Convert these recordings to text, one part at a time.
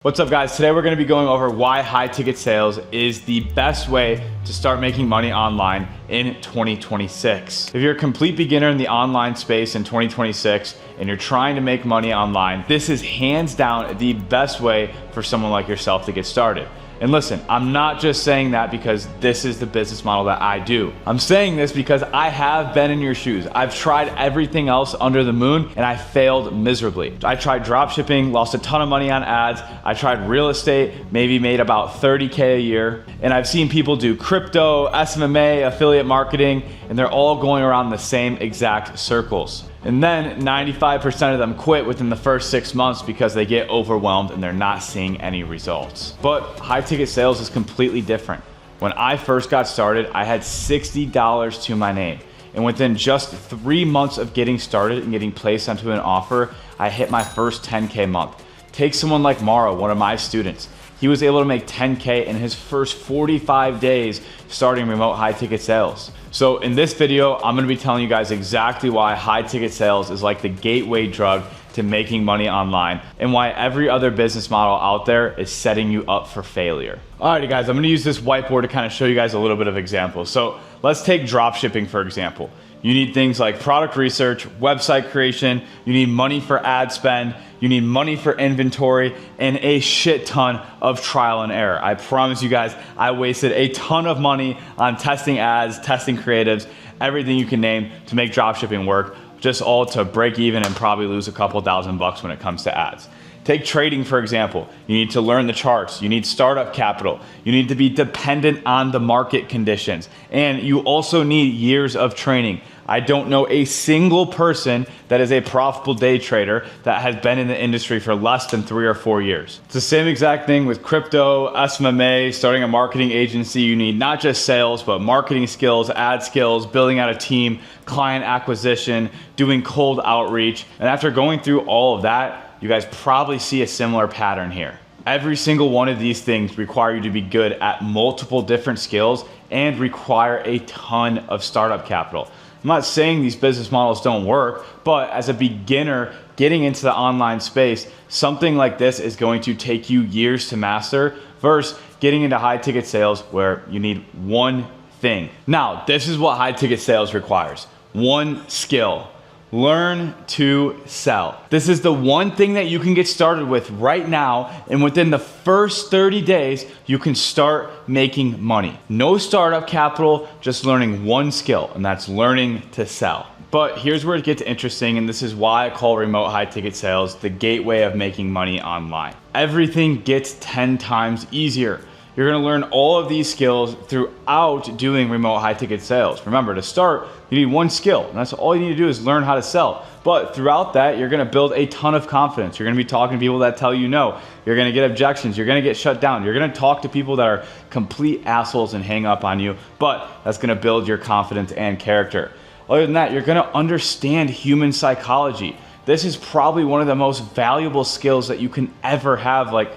What's up guys? Today we're going to be going over why high ticket sales is the best way to start making money online in 2026. If you're a complete beginner in the online space in 2026 and you're trying to make money online, this is hands down the best way for someone like yourself to get started. And listen, I'm not just saying that because this is the business model that I do. I'm saying this because I have been in your shoes. I've tried everything else under the moon and I failed miserably. I tried dropshipping, lost a ton of money on ads. I tried real estate, maybe made about 30K a year. And I've seen people do crypto, SMMA, affiliate marketing, and they're all going around the same exact circles. And then 95% of them quit within the first 6 months because they get overwhelmed and they're not seeing any results. But high ticket sales is completely different. When I first got started, I had $60 to my name. And within just 3 months of getting started and getting placed onto an offer, I hit my first 10K month. Take someone like Mauro, one of my students. He was able to make 10K in his first 45 days starting remote high ticket sales. So in this video, I'm gonna be telling you guys exactly why high ticket sales is like the gateway drug to making money online and why every other business model out there is setting you up for failure. Alrighty guys, I'm gonna use this whiteboard to kind of show you guys a little bit of examples. So let's take dropshipping for example. You need things like product research, website creation, you need money for ad spend, you need money for inventory, and a shit ton of trial and error. I promise you guys, I wasted a ton of money on testing ads, testing creatives, everything you can name to make dropshipping work, just all to break even and probably lose a couple $1,000 when it comes to ads. Take trading for example. You need to learn the charts, you need startup capital, you need to be dependent on the market conditions, and you also need years of training. I don't know a single person that is a profitable day trader that has been in the industry for less than 3 or 4 years. It's the same exact thing with crypto, SMMA, starting a marketing agency. You need not just sales, but marketing skills, ad skills, building out a team, client acquisition, doing cold outreach. And after going through all of that, you guys probably see a similar pattern here. Every single one of these things require you to be good at multiple different skills and require a ton of startup capital. I'm not saying these business models don't work, but as a beginner getting into the online space, something like this is going to take you years to master versus getting into high ticket sales where you need one thing. Now, this is what high ticket sales requires. One skill. Learn to sell. This is the one thing that you can get started with right now, and within the first 30 days, you can start making money. No startup capital, just learning one skill, and that's learning to sell. But here's where it gets interesting, and this is why I call remote high ticket sales the gateway of making money online. Everything gets 10 times easier. You're gonna learn all of these skills throughout doing remote high ticket sales. Remember, to start, you need one skill, and that's all you need to do is learn how to sell. But throughout that, you're gonna build a ton of confidence. You're gonna be talking to people that tell you no. You're gonna get objections, you're gonna get shut down. You're gonna talk to people that are complete assholes and hang up on you, but that's gonna build your confidence and character. Other than that, you're gonna understand human psychology. This is probably one of the most valuable skills that you can ever have, like,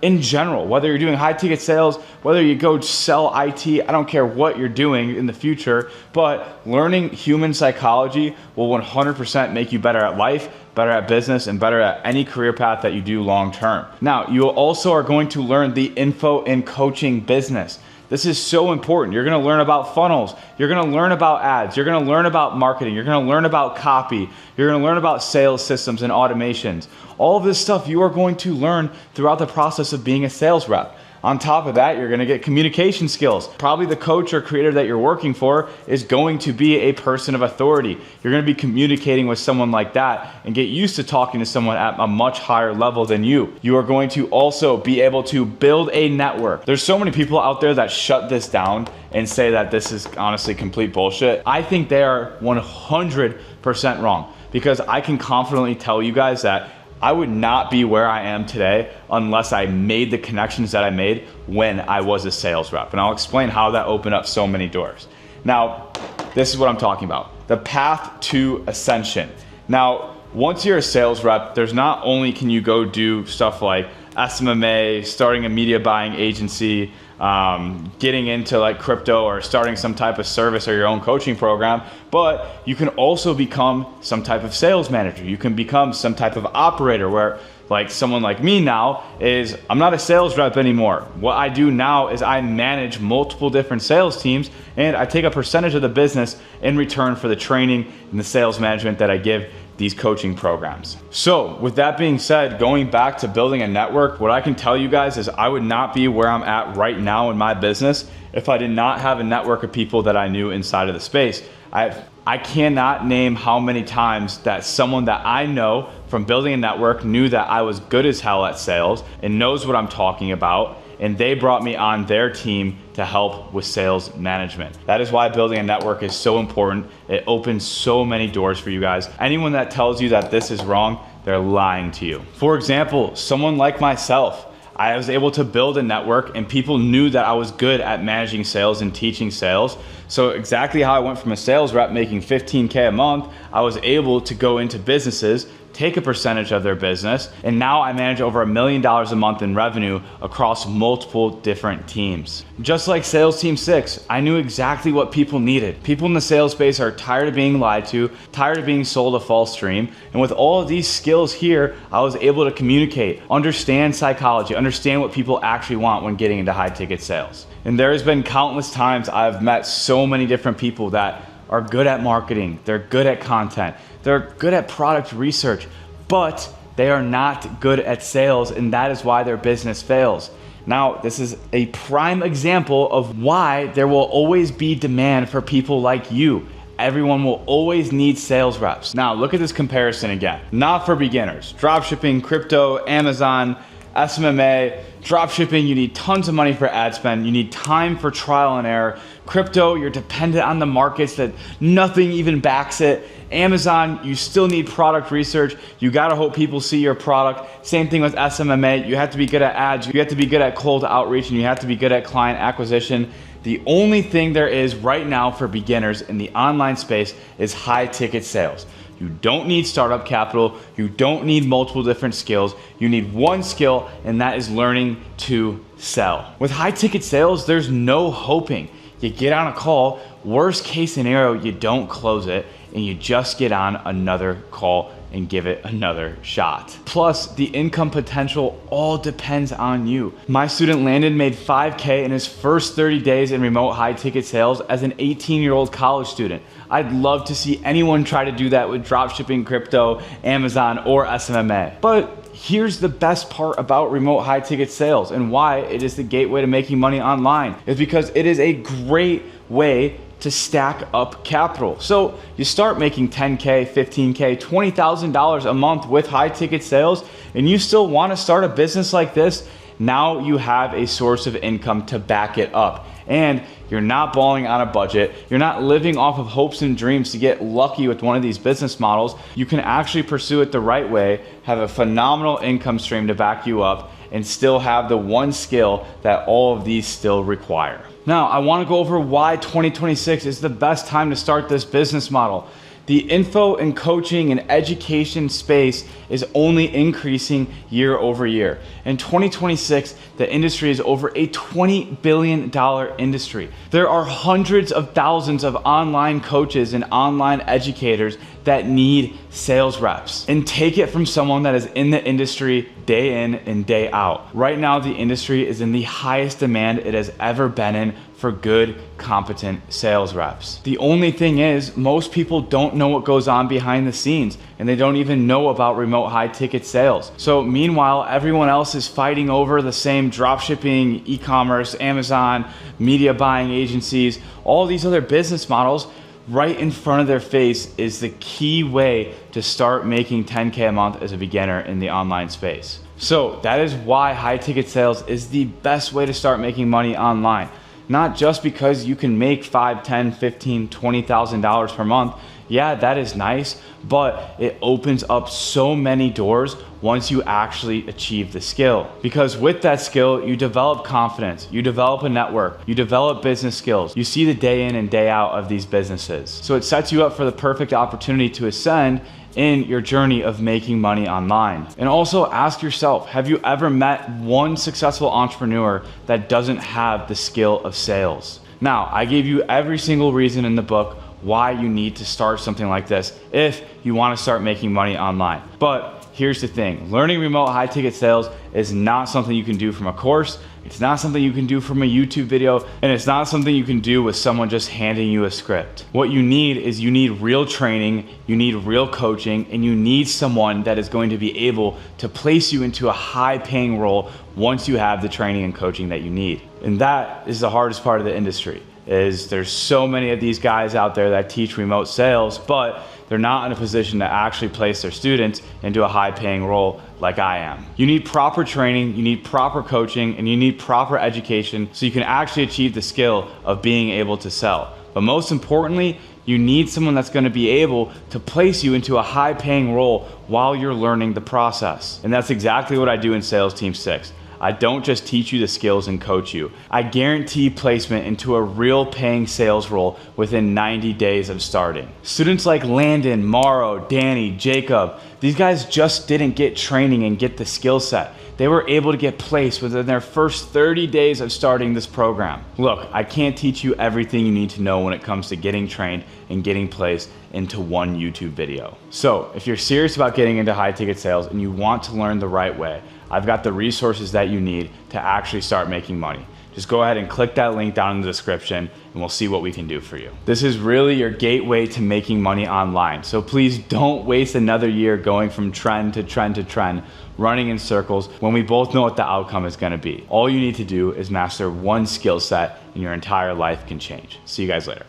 in general, whether you're doing high ticket sales, whether you go sell IT, I don't care what you're doing in the future, but learning human psychology will 100% make you better at life, better at business, and better at any career path that you do long term. Now, you also are going to learn the info and coaching business. This is so important. You're gonna learn about funnels. You're gonna learn about ads. You're gonna learn about marketing. You're gonna learn about copy. You're gonna learn about sales systems and automations. All of this stuff you are going to learn throughout the process of being a sales rep. On top of that, you're gonna get communication skills. Probably the coach or creator that you're working for is going to be a person of authority. You're gonna be communicating with someone like that and get used to talking to someone at a much higher level than you. You are going to also be able to build a network. There's so many people out there that shut this down and say that this is honestly complete bullshit. I think they are 100% wrong because I can confidently tell you guys that I would not be where I am today unless I made the connections that I made when I was a sales rep. And I'll explain how that opened up so many doors. Now, this is what I'm talking about. The path to ascension. Now, once you're a sales rep, there's not only can you go do stuff like SMMA, starting a media buying agency, getting into like crypto or starting some type of service or your own coaching program, but you can also become some type of sales manager. You can become some type of operator where like someone like me now is I'm not a sales rep anymore. What I do now is I manage multiple different sales teams, and I take a percentage of the business in return for the training and the sales management that I give these coaching programs. So with that being said, going back to building a network, what I can tell you guys is I would not be where I'm at right now in my business if I did not have a network of people that I knew inside of the space. I cannot name how many times that someone that I know from building a network knew that I was good as hell at sales and knows what I'm talking about, and they brought me on their team to help with sales management. That is why building a network is so important. It opens so many doors for you guys. Anyone that tells you that this is wrong, they're lying to you. For example, someone like myself, I was able to build a network and people knew that I was good at managing sales and teaching sales. So exactly how I went from a sales rep making $15K a month, I was able to go into businesses, take a percentage of their business, and now I manage over $1 million a month in revenue across multiple different teams. Just like sales team 6, I knew exactly what people needed. People in the sales space are tired of being lied to, tired of being sold a false dream, and with all of these skills here, I was able to communicate, understand psychology, understand what people actually want when getting into high ticket sales. And there has been countless times I've met so many different people that are good at marketing, they're good at content, they're good at product research, but they are not good at sales, and that is why their business fails. Now, this is a prime example of why there will always be demand for people like you. Everyone will always need sales reps. Now, look at this comparison again. Not for beginners. Dropshipping, crypto, Amazon, SMMA. Dropshipping, you need tons of money for ad spend. You need time for trial and error. Crypto, you're dependent on the markets that nothing even backs it. Amazon, you still need product research. You gotta hope people see your product. Same thing with SMMA. You have to be good at ads. You have to be good at cold outreach, and you have to be good at client acquisition. The only thing there is right now for beginners in the online space is high ticket sales. You don't need startup capital. You don't need multiple different skills. You need one skill, and that is learning to sell. With high ticket sales, there's no hoping. You get on a call, worst case scenario, you don't close it, and you just get on another call and give it another shot. Plus, the income potential all depends on you. My student Landon made $5K in his first 30 days in remote high ticket sales as an 18-year-old college student. I'd love to see anyone try to do that with dropshipping, crypto, Amazon, or SMMA. But here's the best part about remote high ticket sales and why it is the gateway to making money online, is because it is a great way to stack up capital. So you start making 10K, 15K, $20,000 a month with high ticket sales, and you still want to start a business like this. Now you have a source of income to back it up, and you're not balling on a budget. You're not living off of hopes and dreams to get lucky with one of these business models. You can actually pursue it the right way, have a phenomenal income stream to back you up, and still have the one skill that all of these still require. Now, I want to go over why 2026 is the best time to start this business model. The info and coaching and education space is only increasing year over year. In 2026, the industry is over a $20 billion industry. There are hundreds of thousands of online coaches and online educators that need sales reps. And take it from someone that is in the industry day in and day out. Right now, the industry is in the highest demand it has ever been in for good, competent sales reps. The only thing is, most people don't know what goes on behind the scenes, and they don't even know about remote high ticket sales. So meanwhile, everyone else is fighting over the same dropshipping, e-commerce, Amazon, media buying agencies, all these other business models. Right in front of their face is the key way to start making 10K a month as a beginner in the online space. So that is why high ticket sales is the best way to start making money online. Not just because you can make $5, $10, $15, $20,000 per month. Yeah, that is nice, but it opens up so many doors once you actually achieve the skill. Because with that skill, you develop confidence, you develop a network, you develop business skills, you see the day in and day out of these businesses. So it sets you up for the perfect opportunity to ascend in your journey of making money online. And also ask yourself, have you ever met one successful entrepreneur that doesn't have the skill of sales? Now, I gave you every single reason in the book why you need to start something like this if you want to start making money online. But here's the thing. Learning remote high ticket sales is not something you can do from a course. It's not something you can do from a YouTube video, and it's not something you can do with someone just handing you a script. What you need is you need real training, you need real coaching, and you need someone that is going to be able to place you into a high paying role once you have the training and coaching that you need. And that is the hardest part of the industry, is there's so many of these guys out there that teach remote sales, but they're not in a position to actually place their students into a high paying role like I am. You need proper training, you need proper coaching, and you need proper education so you can actually achieve the skill of being able to sell. But most importantly, you need someone that's gonna be able to place you into a high paying role while you're learning the process. And that's exactly what I do in Sales Team 6. I don't just teach you the skills and coach you. I guarantee placement into a real paying sales role within 90 days of starting. Students like Landon, Mauro, Danny, Jacob, these guys just didn't get training and get the skill set. They were able to get placed within their first 30 days of starting this program. Look, I can't teach you everything you need to know when it comes to getting trained and getting placed into one YouTube video. So if you're serious about getting into high ticket sales and you want to learn the right way, I've got the resources that you need to actually start making money. Just go ahead and click that link down in the description and we'll see what we can do for you. This is really your gateway to making money online. So please don't waste another year going from trend to trend to trend, running in circles when we both know what the outcome is gonna be. All you need to do is master one skill set and your entire life can change. See you guys later.